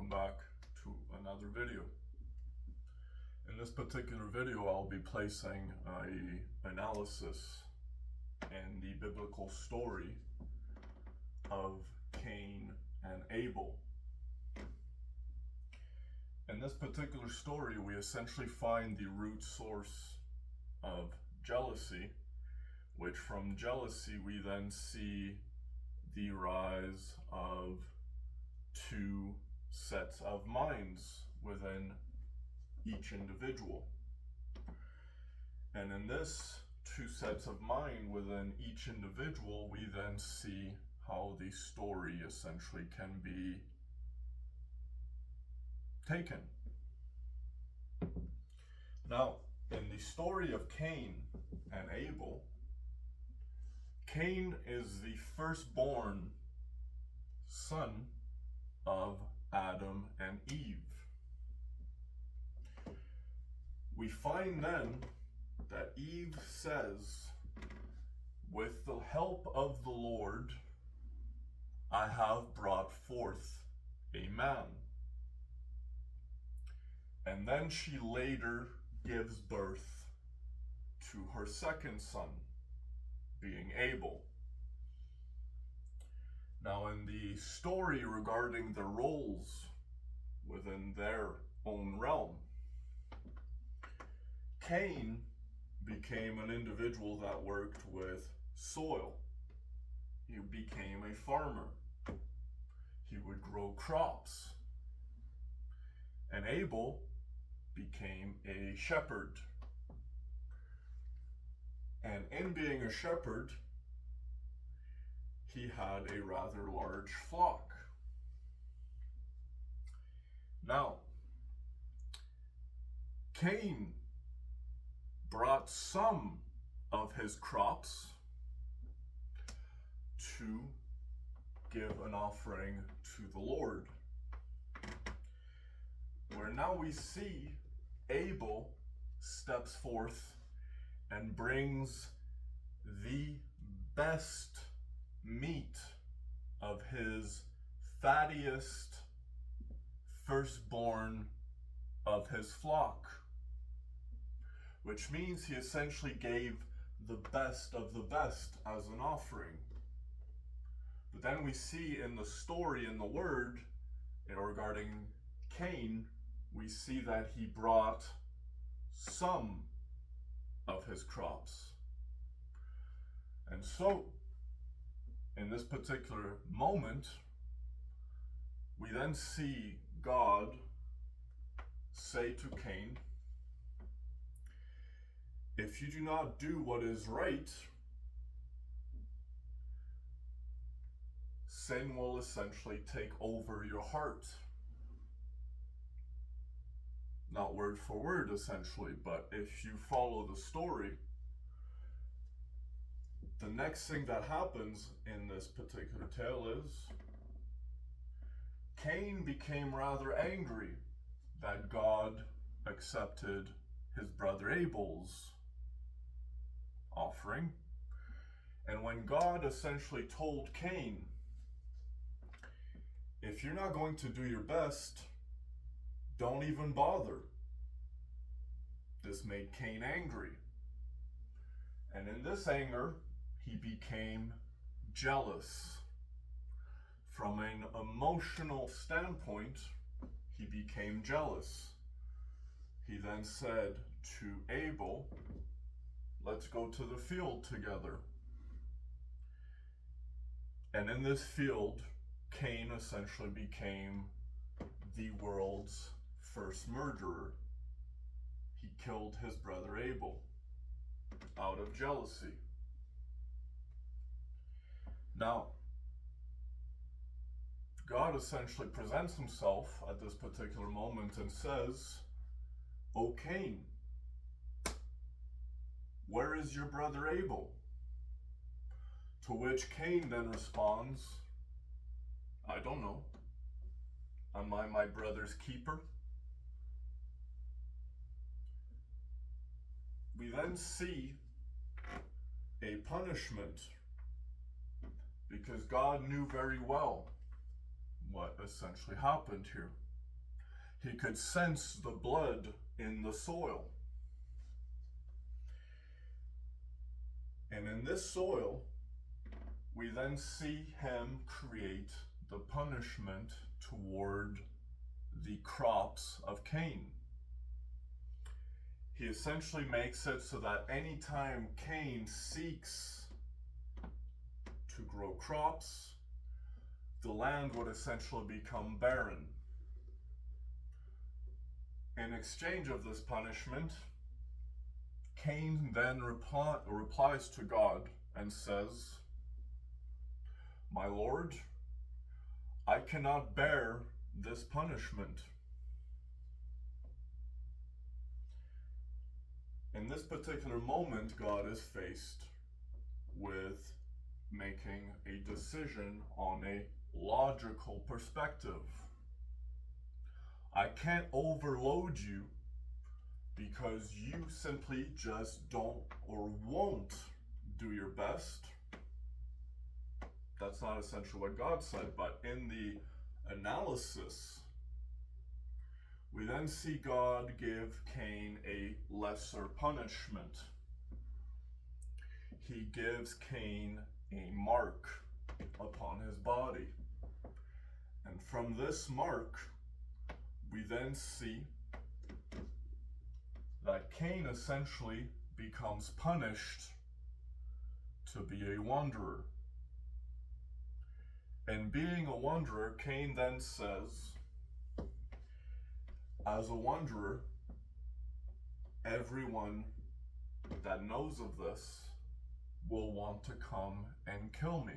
welcome back to another video. In this particular video, I'll be placing an analysis in the biblical story of Cain and Abel. In this particular story, we essentially find the root source of jealousy, which from jealousy we then see the rise of two sets of minds within each individual. And in this two sets of mind within each individual, we then see how the story essentially can be taken. Now, in the story of Cain and Abel, Cain is the firstborn son of Adam and Eve. We find then that Eve says, "With the help of the Lord, I have brought forth a man." And then she later gives birth to her second son, being Abel. Now, in the story regarding the roles within their own realm, Cain became an individual that worked with soil. He became a farmer. He would grow crops. And Abel became a shepherd. And in being a shepherd, he had a rather large flock. Now, Cain brought some of his crops to give an offering to the Lord. Where now we see Abel steps forth and brings the best meat of his fattiest firstborn of his flock, which means he essentially gave the best of the best as an offering. But then we see in the story, in the word, regarding Cain, we see that he brought some of his crops. And so, in this particular moment, we then see God say to Cain, "If you do not do what is right, sin will essentially take over your heart." Not word for word, essentially, but if you follow the story, the next thing that happens in this particular tale is Cain became rather angry that God accepted his brother Abel's offering. And when God essentially told Cain, "If you're not going to do your best, don't even bother," this made Cain angry. And in this anger, he became jealous. From an emotional standpoint, he became jealous. He then said to Abel, "Let's go to the field together." And in this field, Cain essentially became the world's first murderer. He killed his brother Abel out of jealousy. Now, God essentially presents himself at this particular moment and says, "O Cain, where is your brother Abel?" To which Cain then responds, "I don't know. Am I my brother's keeper?" We then see a punishment because God knew very well what essentially happened here. He could sense the blood in the soil. And in this soil, we then see him create the punishment toward the crops of Cain. He essentially makes it so that anytime Cain seeks to grow crops, the land would essentially become barren. In exchange of this punishment, Cain then replies to God and says, "My Lord, I cannot bear this punishment." In this particular moment, God is faced with making a decision on a logical perspective. I can't overload you because you simply just don't or won't do your best. That's not essentially what God said, but in the analysis, we then see God give Cain a lesser punishment. He gives Cain a mark upon his body. And from this mark, we then see that Cain essentially becomes punished to be a wanderer. And being a wanderer, Cain then says, as a wanderer, everyone that knows of this will want to come and kill me.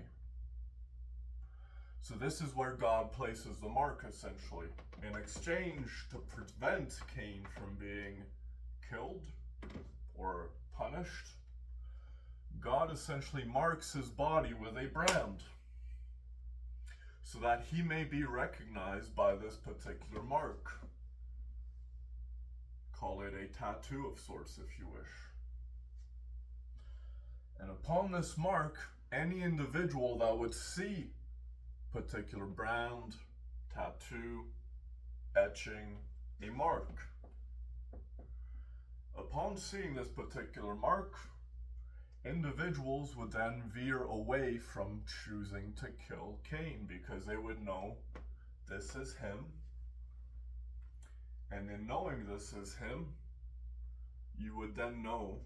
So this is where God places the mark, essentially. In exchange to prevent Cain from being killed or punished, God essentially marks his body with a brand so that he may be recognized by this particular mark. Call it a tattoo of sorts, if you wish. And upon this mark, any individual that would see particular brand, tattoo, etching, a mark. Upon seeing this particular mark, individuals would then veer away from choosing to kill Cain because they would know this is him. And in knowing this is him, you would then know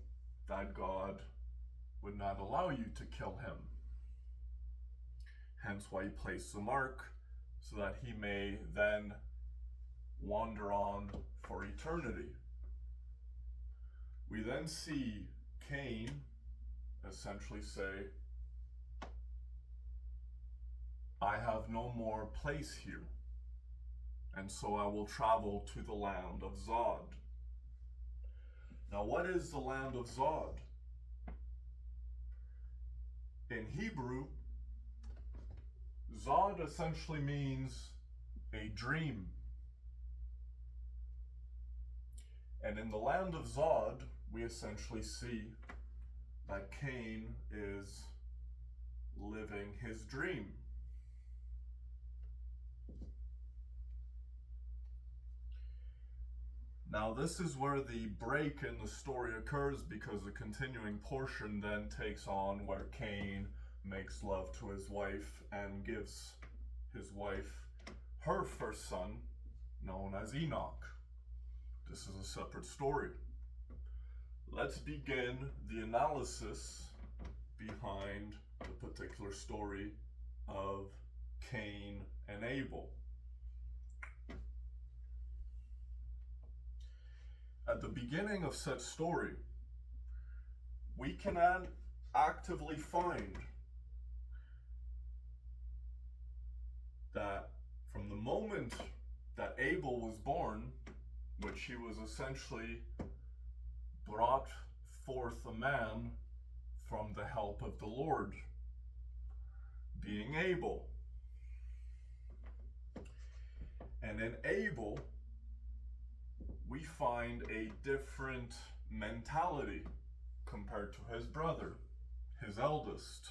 that God would not allow you to kill him. Hence why he placed the mark, so that he may then wander on for eternity. We then see Cain essentially say, I have no more place here, and so I will travel to the land of Zod. Now, what is the land of Zod? In Hebrew, Zod essentially means a dream. And in the land of Zod, we essentially see that Cain is living his dream. Now, this is where the break in the story occurs, because the continuing portion then takes on where Cain makes love to his wife and gives his wife her first son, known as Enoch. This is a separate story. Let's begin the analysis behind the particular story of Cain and Abel. At the beginning of such story, we can actively find that from the moment that Abel was born, which he was essentially brought forth a man from the help of the Lord, being Abel. And in Abel, we find a different mentality compared to his brother, his eldest,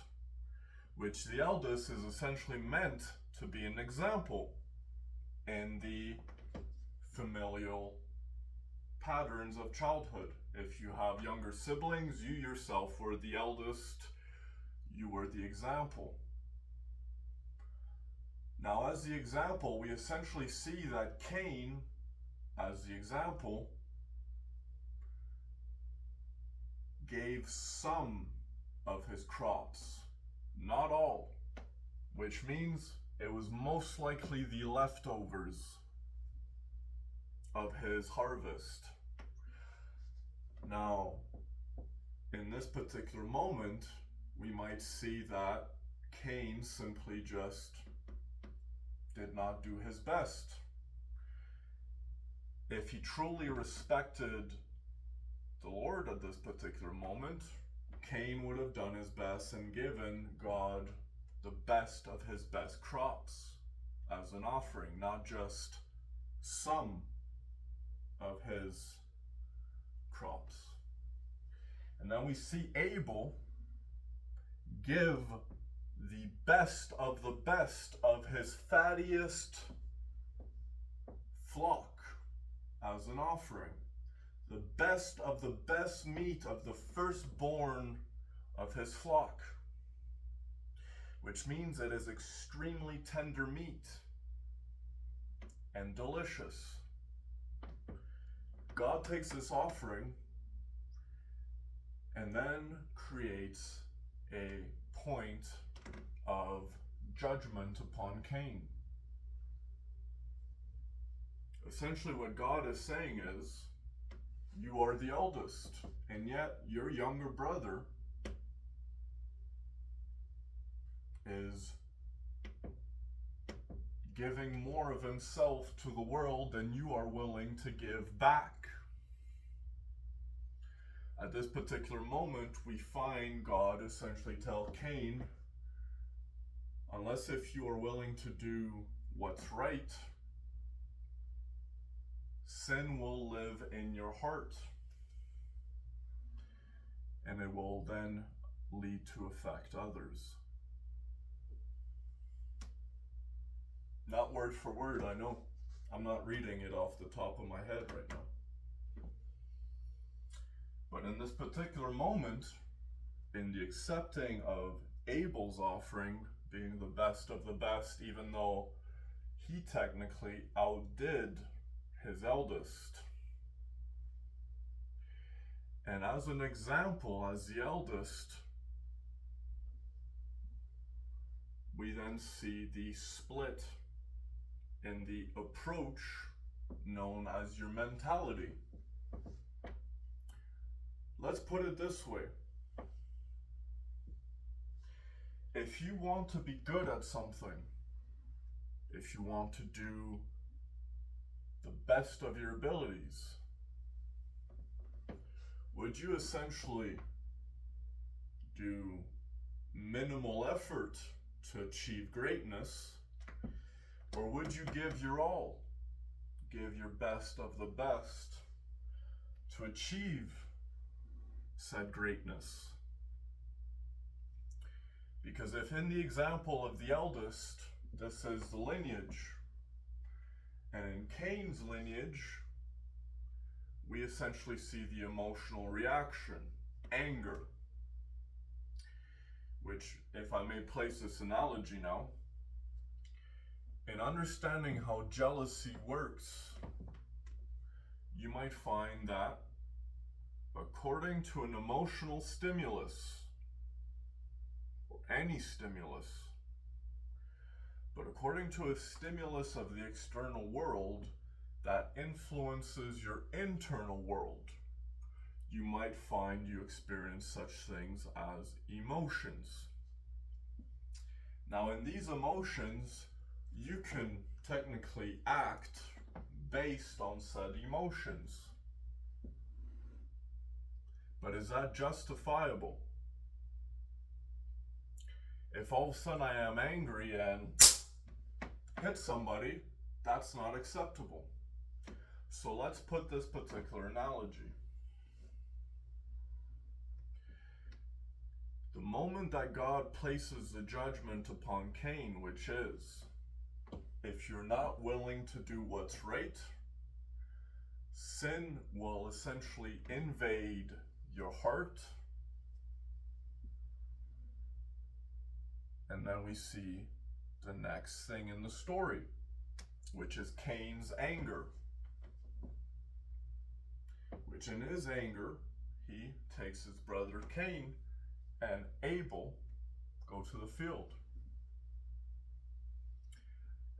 which the eldest is essentially meant to be an example in the familial patterns of childhood. If you have younger siblings, you yourself were the eldest, you were the example. Now, as the example, we essentially see that Cain, as the example, gave some of his crops, not all, which means it was most likely the leftovers of his harvest. Now, in this particular moment, we might see that Cain simply just did not do his best. If he truly respected the Lord at this particular moment, Cain would have done his best and given God the best of his best crops as an offering, not just some of his crops. And then we see Abel give the best of the best of his fattiest flock as an offering. The best of the best meat of the firstborn of his flock, which means it is extremely tender meat and delicious. God takes this offering and then creates a point of judgment upon Cain. Essentially, what God is saying is, you are the eldest, and yet your younger brother is giving more of himself to the world than you are willing to give back. At this particular moment, we find God essentially tell Cain, unless if you are willing to do what's right, sin will live in your heart, and it will then lead to affect others. Not word for word, I know. I'm not reading it off the top of my head right now. But in this particular moment, in the accepting of Abel's offering being the best of the best, even though he technically outdid his eldest. And as an example, as the eldest, we then see the split in the approach known as your mentality. Let's put it this way. If you want to be good at something, if you want to do the best of your abilities, would you essentially do minimal effort to achieve greatness, or would you give your all, give your best of the best to achieve said greatness? Because if in the example of the eldest, this is the lineage, and in Cain's lineage, we essentially see the emotional reaction, anger, which, if I may place this analogy now, in understanding how jealousy works, you might find that according to an emotional stimulus, or any stimulus, but according to a stimulus of the external world that influences your internal world, you might find you experience such things as emotions. Now, in these emotions, you can technically act based on said emotions. But is that justifiable? If all of a sudden I am angry and hit somebody, that's not acceptable. So let's put this particular analogy. The moment that God places the judgment upon Cain, which is, if you're not willing to do what's right, sin will essentially invade your heart. And then we see the next thing in the story, which is Cain's anger. Which in his anger, he takes his brother Cain and Abel go to the field.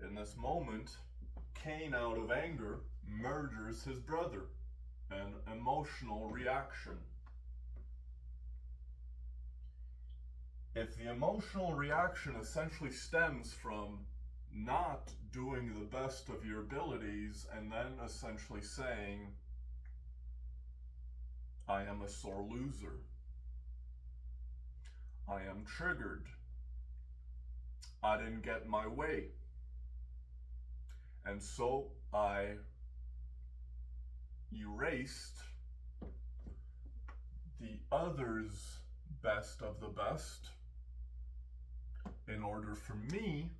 In this moment, Cain, out of anger, murders his brother, an emotional reaction. If the emotional reaction essentially stems from not doing the best of your abilities and then essentially saying, I am a sore loser, I am triggered, I didn't get my way, and so I erased the other's best of the best in order for me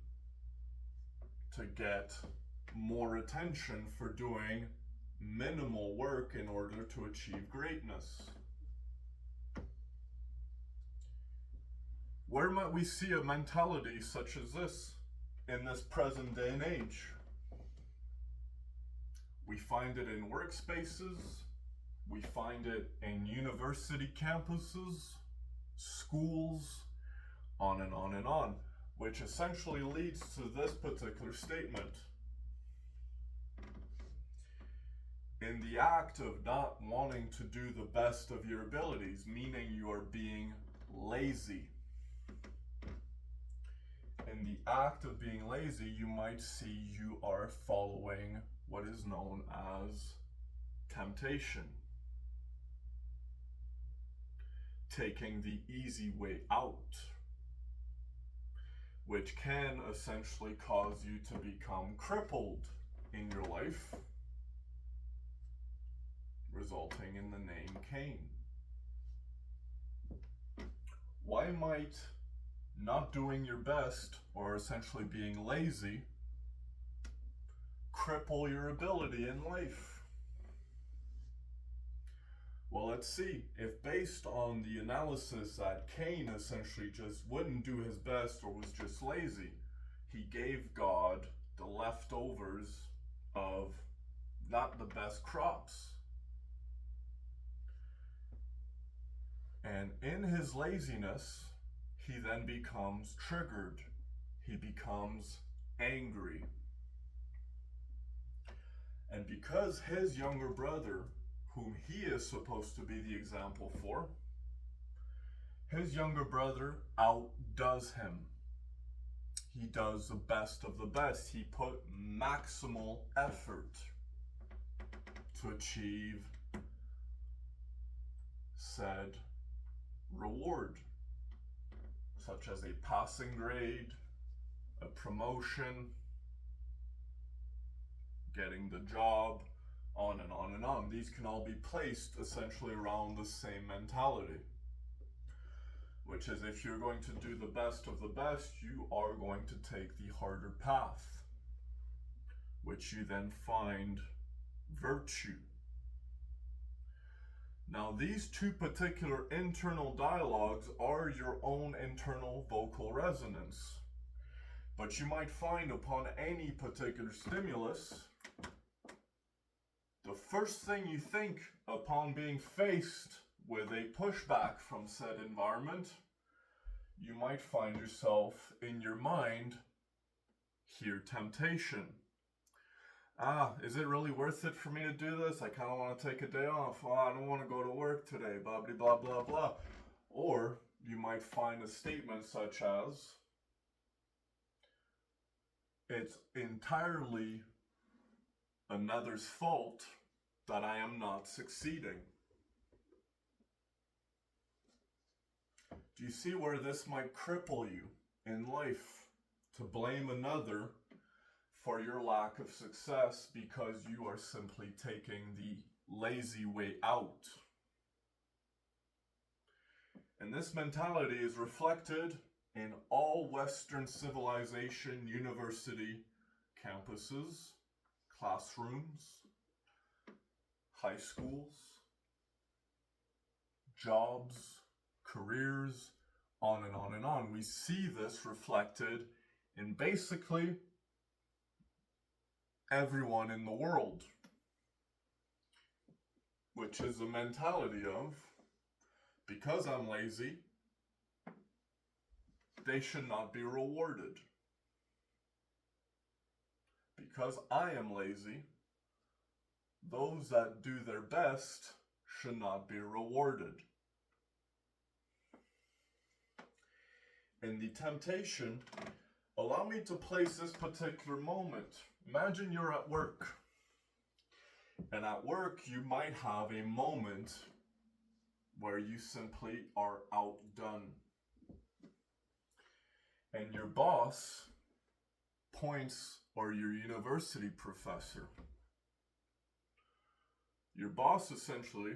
to get more attention for doing minimal work in order to achieve greatness. Where might we see a mentality such as this in this present day and age? We find it in workspaces, we find it in university campuses, schools, on and on and on, which essentially leads to this particular statement. In the act of not wanting to do the best of your abilities, meaning you are being lazy. In the act of being lazy, you might see you are following what is known as temptation. Taking the easy way out, which can essentially cause you to become crippled in your life, resulting in the name Cain. Why might not doing your best, or essentially being lazy, cripple your ability in life? Well, let's see. If based on the analysis that Cain essentially just wouldn't do his best or was just lazy, he gave God the leftovers of not the best crops. And in his laziness, he then becomes triggered. He becomes angry. And because his younger brother, whom he is supposed to be the example for, his younger brother outdoes him. He does the best of the best. He put maximal effort to achieve said reward, such as a passing grade, a promotion, getting the job, on and on and on. These can all be placed essentially around the same mentality, which is if you're going to do the best of the best, you are going to take the harder path, which you then find virtue. Now, these two particular internal dialogues are your own internal vocal resonance, but you might find upon any particular stimulus, the first thing you think upon being faced with a pushback from said environment, you might find yourself in your mind, hear temptation. Is it really worth it for me to do this? I kind of want to take a day off. I don't want to go to work today, blah, blah, blah, blah, blah. Or you might find a statement such as, it's entirely another's fault that I am not succeeding. Do you see where this might cripple you in life? To blame another for your lack of success because you are simply taking the lazy way out. And this mentality is reflected in all Western civilization university campuses, classrooms, high schools, jobs, careers, on and on and on. We see this reflected in basically everyone in the world, which is a mentality of, because I'm lazy, they should not be rewarded. Because I am lazy, those that do their best should not be rewarded. In the temptation, allow me to place this particular moment. Imagine you're at work. And at work, you might have a moment where you simply are outdone. And your boss points, or your university professor, your boss essentially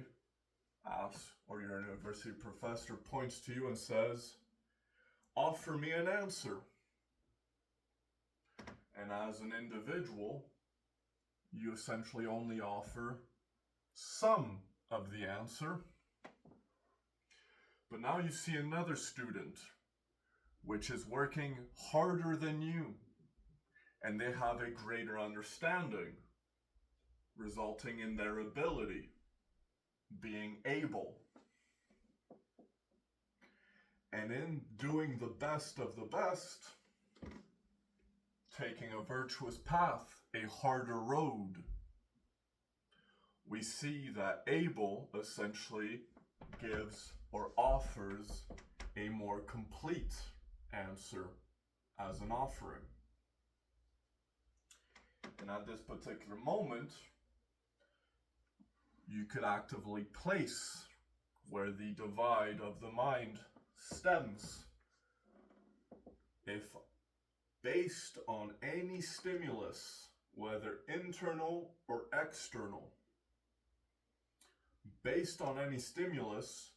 asks, or your university professor points to you and says, offer me an answer. And as an individual, you essentially only offer some of the answer. But now you see another student, which is working harder than you, and they have a greater understanding, resulting in their ability, being able. And in doing the best of the best, taking a virtuous path, a harder road, we see that Abel essentially gives or offers a more complete answer as an offering. And at this particular moment, you could actively place where the divide of the mind stems. If based on any stimulus, whether internal or external, based on any stimulus,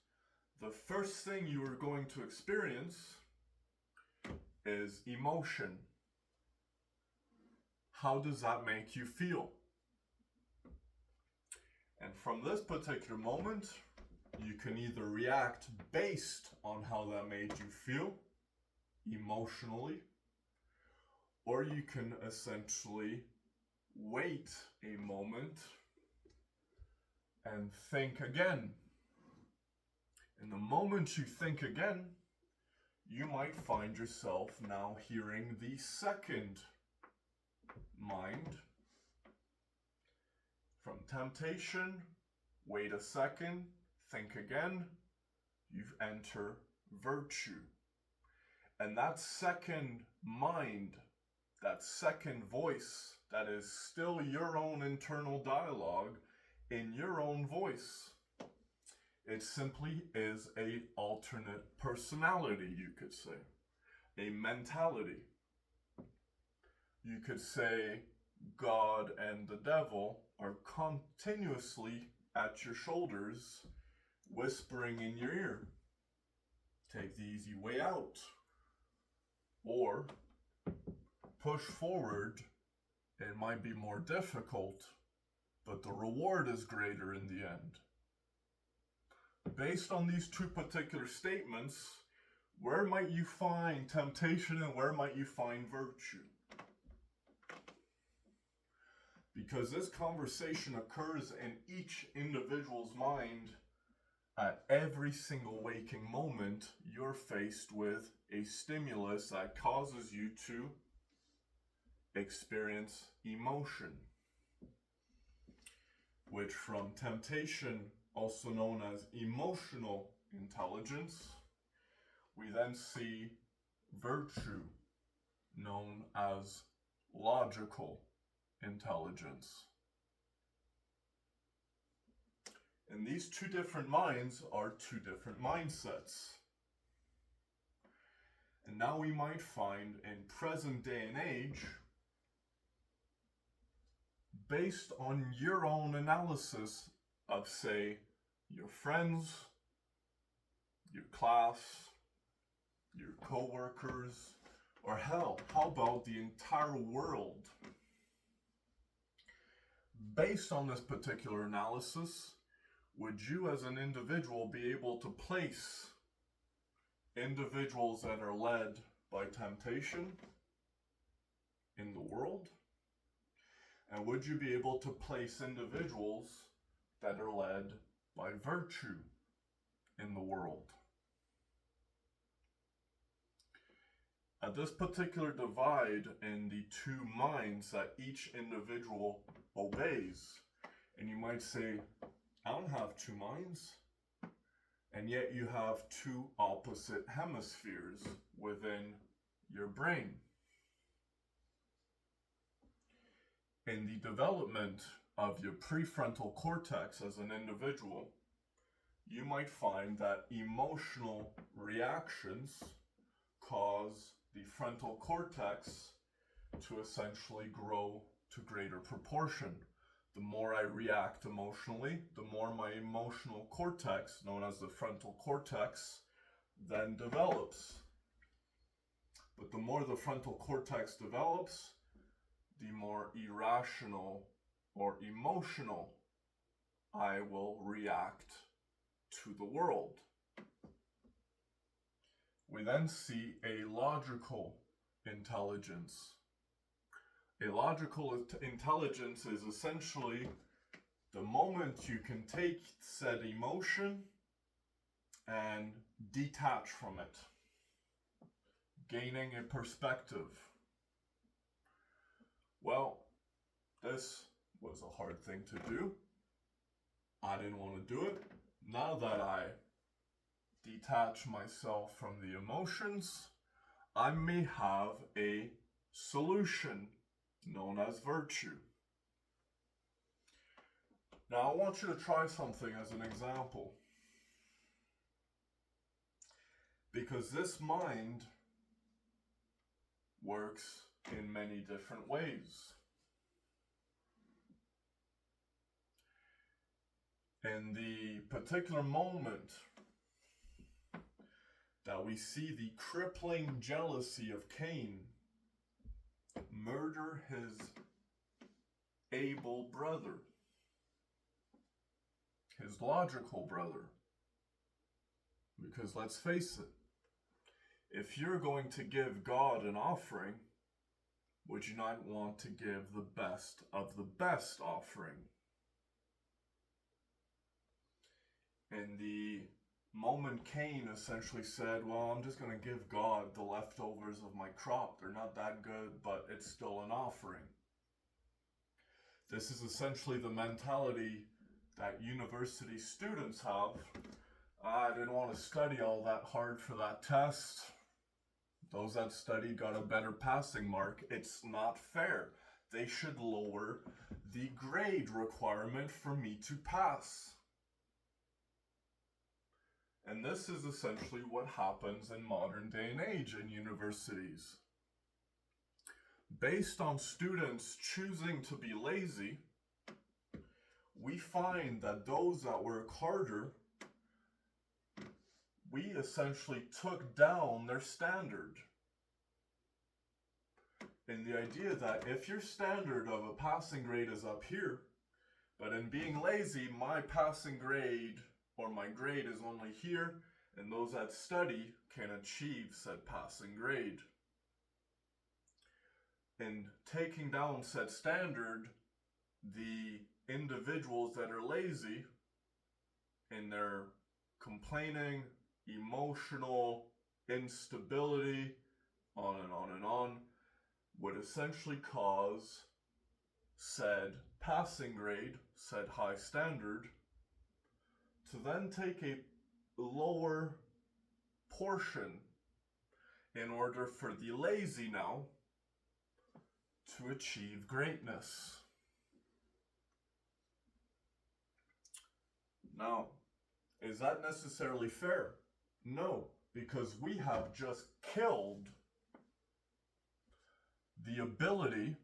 the first thing you are going to experience is emotion. How does that make you feel? And from this particular moment, you can either react based on how that made you feel emotionally, or you can essentially wait a moment and think again. And the moment you think again, you might find yourself now hearing the second mind. From temptation, wait a second, think again, you enter virtue. And that second mind, that second voice, that is still your own internal dialogue in your own voice. It simply is an alternate personality, you could say, a mentality. You could say God and the devil are continuously at your shoulders, whispering in your ear, take the easy way out, or push forward. It might be more difficult, but the reward is greater in the end. Based on these two particular statements, where might you find temptation and where might you find virtue? Because this conversation occurs in each individual's mind at every single waking moment. You're faced with a stimulus that causes you to experience emotion, which from temptation, also known as emotional intelligence, we then see virtue, known as logical intelligence. And these two different minds are two different mindsets. And now we might find in present day and age, based on your own analysis of, say, your friends, your class, your co-workers, or hell, how about the entire world? Based on this particular analysis, would you as an individual be able to place individuals that are led by temptation in the world? And would you be able to place individuals that are led by virtue in the world? At this particular divide in the two minds that each individual obeys, and you might say, I don't have two minds, and yet you have two opposite hemispheres within your brain. In the development of your prefrontal cortex as an individual, you might find that emotional reactions cause the frontal cortex to essentially grow to greater proportion. The more I react emotionally, the more my emotional cortex, known as the frontal cortex, then develops. But the more the frontal cortex develops, the more irrational or emotional I will react to the world. We then see a logical intelligence. A logical intelligence is essentially the moment you can take said emotion and detach from it, gaining a perspective. Well, this was a hard thing to do. I didn't want to do it. Now that I detach myself from the emotions, I may have a solution known as virtue. Now I want you to try something as an example, because this mind works in many different ways. In the particular moment that we see the crippling jealousy of Cain murder his Abel brother, his logical brother. Because let's face it, if you're going to give God an offering, would you not want to give the best of the best offering? In the moment Cain essentially said, well, I'm just going to give God the leftovers of my crop. They're not that good, but it's still an offering. This is essentially the mentality that university students have. I didn't want to study all that hard for that test. Those that studied got a better passing mark. It's not fair. They should lower the grade requirement for me to pass. And this is essentially what happens in modern day and age in universities. Based on students choosing to be lazy, we find that those that work harder, we essentially took down their standard. And the idea that if your standard of a passing grade is up here, but in being lazy, my passing grade or my grade is only here, and those that study can achieve said passing grade. In taking down said standard, the individuals that are lazy in their complaining, emotional instability, on and on and on, would essentially cause said passing grade, said high standard, to then take a lower portion in order for the lazy now to achieve greatness. Now, is that necessarily fair? No, because we have just killed the ability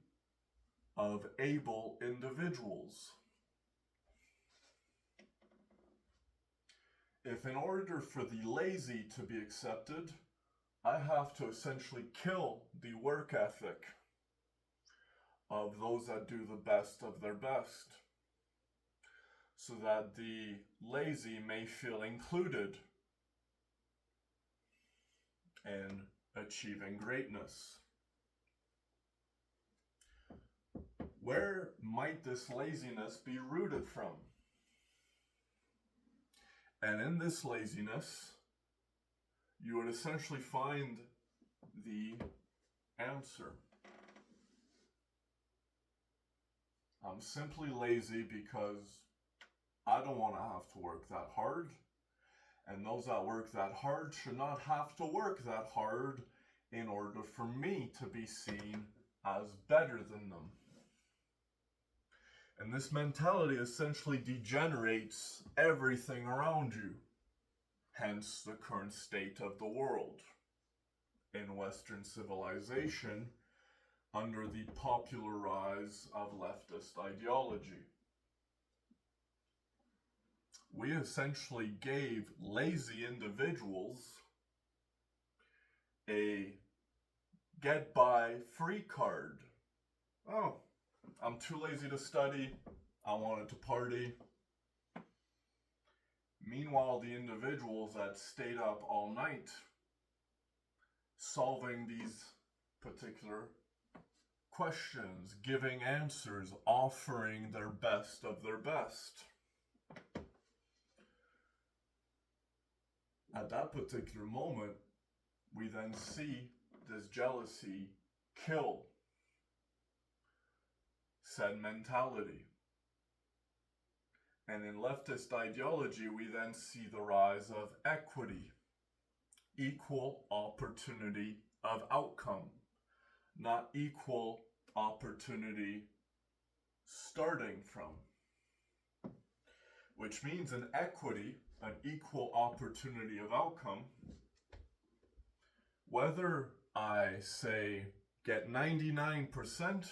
of able individuals. If in order for the lazy to be accepted, I have to essentially kill the work ethic, of those that do the best of their best, so that the lazy may feel included in achieving greatness. Where might this laziness be rooted from? And in this laziness, you would essentially find the answer. I'm simply lazy because I don't want to have to work that hard. And those that work that hard should not have to work that hard in order for me to be seen as better than them. And this mentality essentially degenerates everything around you. Hence the current state of the world in Western civilization under the popular rise of leftist ideology. We essentially gave lazy individuals a get-by-free card. Oh, I'm too lazy to study. I wanted to party. Meanwhile, the individuals that stayed up all night solving these particular questions, giving answers, offering their best of their best. At that particular moment, we then see this jealousy kill said mentality. And in leftist ideology, we then see the rise of equity, equal opportunity of outcome, not equal opportunity starting from. Which means an equity, an equal opportunity of outcome, whether I say get 99%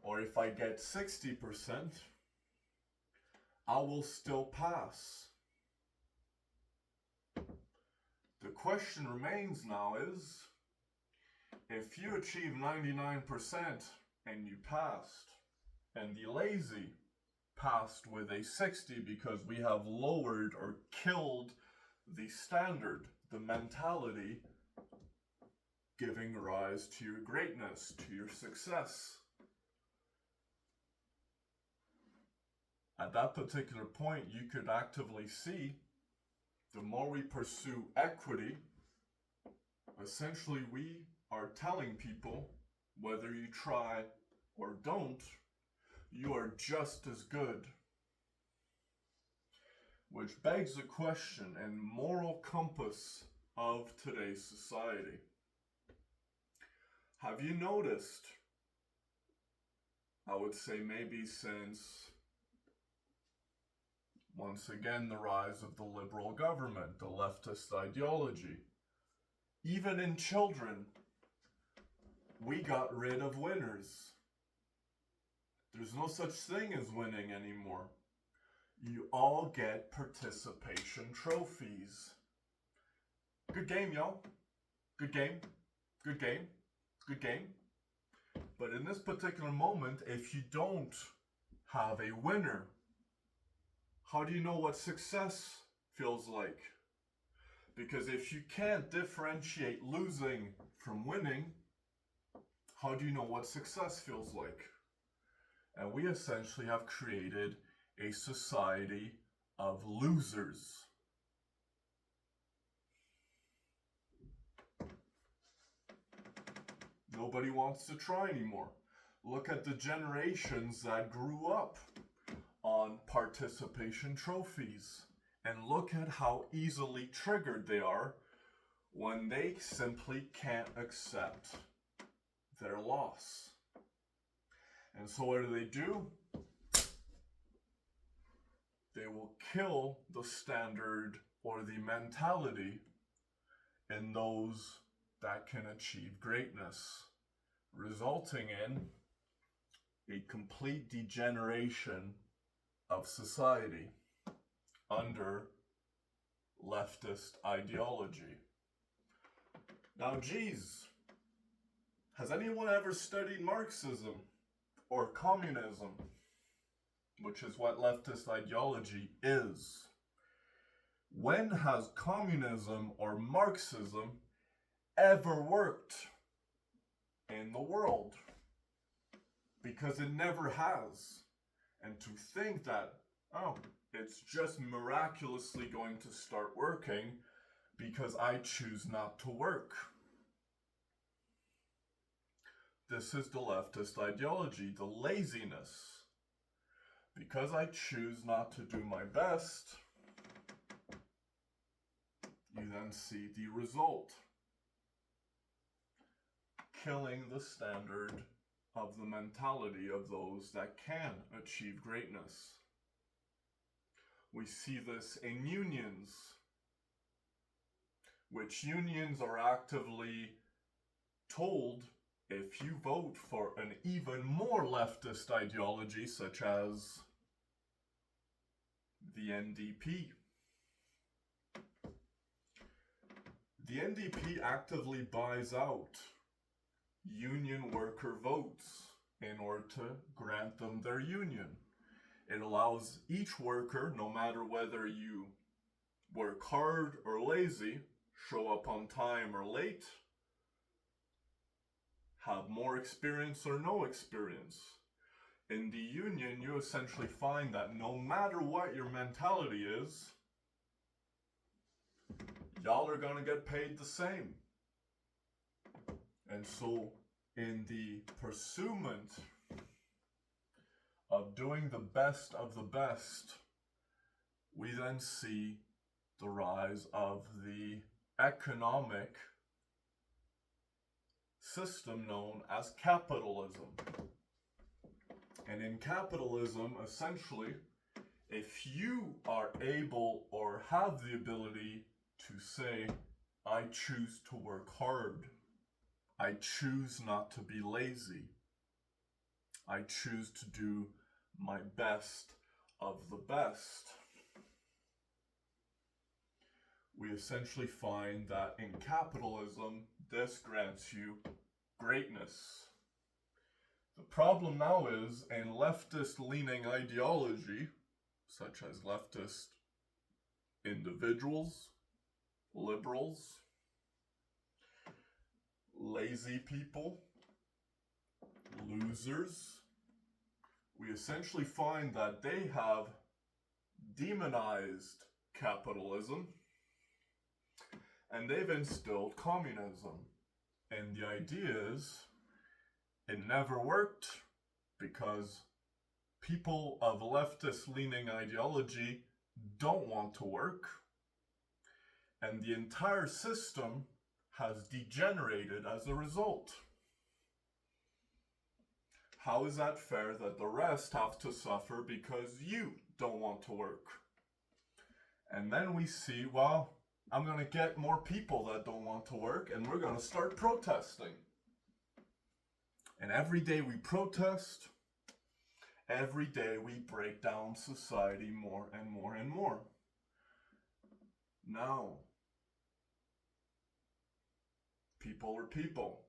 or if I get 60%, I will still pass. The question remains now is, if you achieve 99% and you passed, and the lazy passed with a 60 because we have lowered or killed the standard, the mentality giving rise to your greatness, to your success. At that particular point, you could actively see the more we pursue equity, essentially we are telling people, whether you try or don't, you are just as good. Which begs the question and moral compass of today's society. Have you noticed, I would say maybe since, once again, the rise of the liberal government, the leftist ideology, even in children, we got rid of winners. There's no such thing as winning anymore. You all get participation trophies. Good game, y'all. Good game. Good game. Good game. But in this particular moment, if you don't have a winner, how do you know what success feels like? Because if you can't differentiate losing from winning, how do you know what success feels like? And we essentially have created a society of losers. Nobody wants to try anymore. Look at the generations that grew up on participation trophies, and look at how easily triggered they are when they simply can't accept their loss. And so what do? They will kill the standard or the mentality in those that can achieve greatness, resulting in a complete degeneration of society under leftist ideology. Now, geez, Has anyone ever studied Marxism or communism, which is what leftist ideology is? When has communism or Marxism ever worked in the world? Because it never has. And to think that, oh, it's just miraculously going to start working because I choose not to work. This is the leftist ideology, the laziness. Because I choose not to do my best, you then see the result. Killing the standard of the mentality of those that can achieve greatness. We see this in unions, which unions are actively told, if you vote for an even more leftist ideology, such as the NDP. The NDP actively buys out union worker votes in order to grant them their union. It allows each worker, no matter whether you work hard or lazy, show up on time or late, have more experience or no experience. In the union, you essentially find that no matter what your mentality is, y'all are gonna get paid the same. And so, in the pursuit of doing the best of the best, we then see the rise of the economic system known as capitalism. And in capitalism, essentially, if you are able or have the ability to say, I choose to work hard, I choose not to be lazy, I choose to do my best of the best, we essentially find that in capitalism, this grants you greatness. The problem now is in leftist-leaning ideology, such as leftist individuals, liberals, lazy people, losers, we essentially find that they have demonized capitalism and they've instilled communism. And the idea is, it never worked because people of leftist-leaning ideology don't want to work, and the entire system has degenerated as a result. How is that fair that the rest have to suffer because you don't want to work? And then we see, well, I'm going to get more people that don't want to work, and we're going to start protesting. And every day we protest, every day we break down society more and more and more. Now, people are people,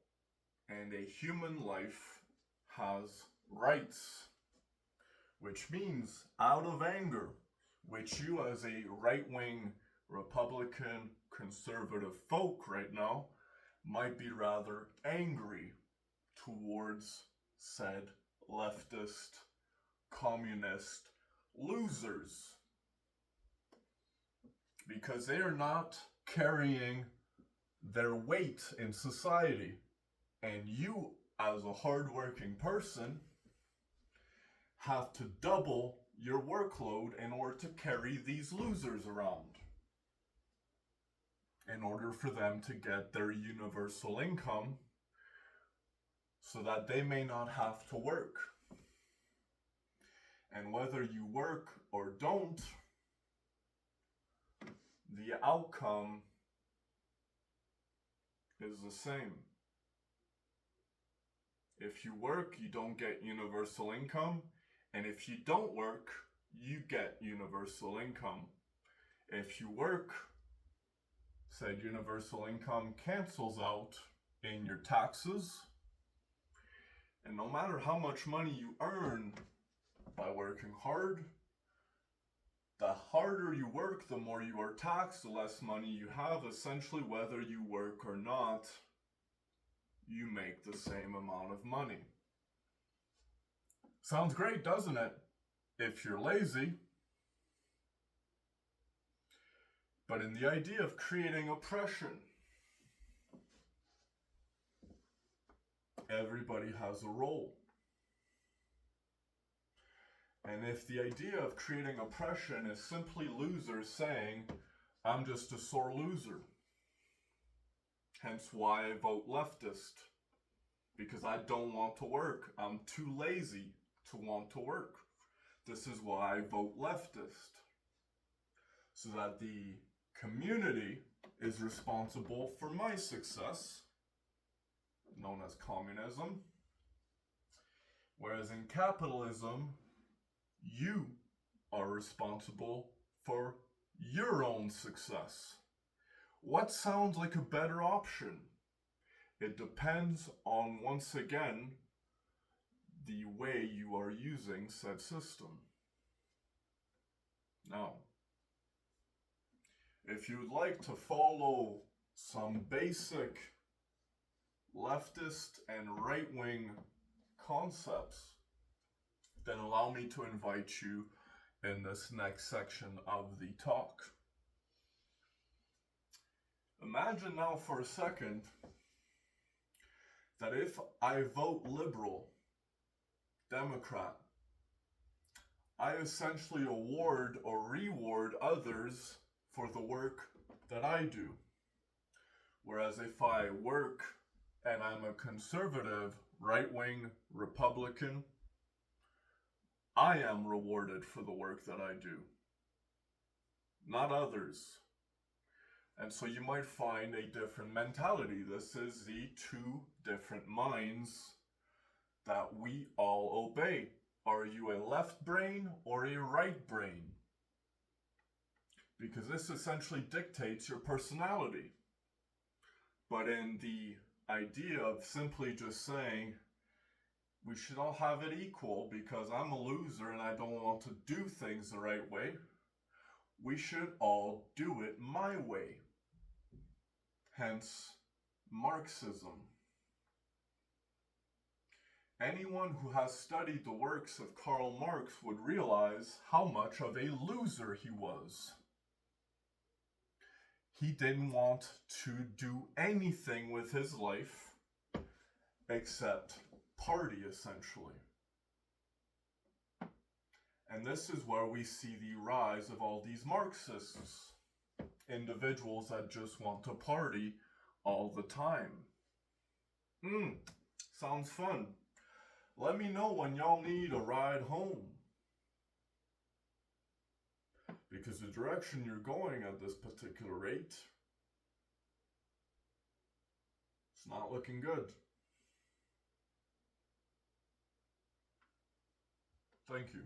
and a human life has rights, which means out of anger, which you as a right-wing Republican conservative folk right now might be rather angry towards said leftist, communist losers, because they are not carrying their weight in society, and you as a hardworking person have to double your workload in order to carry these losers around, in order for them to get their universal income so that they may not have to work. And whether you work or don't, the outcome is the same. If you work, you don't get universal income, and if you don't work, you get universal income. If you work, said universal income cancels out in your taxes, And no matter how much money you earn by working hard, the harder you work, the more you are taxed, the less money you have. Essentially, whether you work or not, you make the same amount of money. Sounds great, doesn't it? If you're lazy. But in the idea of creating oppression, everybody has a role. And if the idea of creating oppression is simply losers saying, I'm just a sore loser, hence why I vote leftist, because I don't want to work. I'm too lazy to want to work. This is why I vote leftist. So that the community is responsible for my success, known as communism. Whereas in capitalism, you are responsible for your own success. What sounds like a better option? It depends on, once again, the way you are using said system. Now, if you'd like to follow some basic leftist and right-wing concepts, then allow me to invite you in this next section of the talk. Imagine now for a second that if I vote liberal, Democrat, I essentially award or reward others for the work that I do. Whereas if I work and I'm a conservative, right-wing Republican, I am rewarded for the work that I do, not others. And so you might find a different mentality. This is the two different minds that we all obey. Are you a left brain or a right brain? Because this essentially dictates your personality. But in the idea of simply just saying, we should all have it equal because I'm a loser and I don't want to do things the right way, we should all do it my way. Hence, Marxism. Anyone who has studied the works of Karl Marx would realize how much of a loser he was. He didn't want to do anything with his life except party, essentially. And this is where we see the rise of all these Marxists, individuals that just want to party all the time. Sounds fun. Let me know when y'all need a ride home. Because the direction you're going at this particular rate, it's not looking good. Thank you.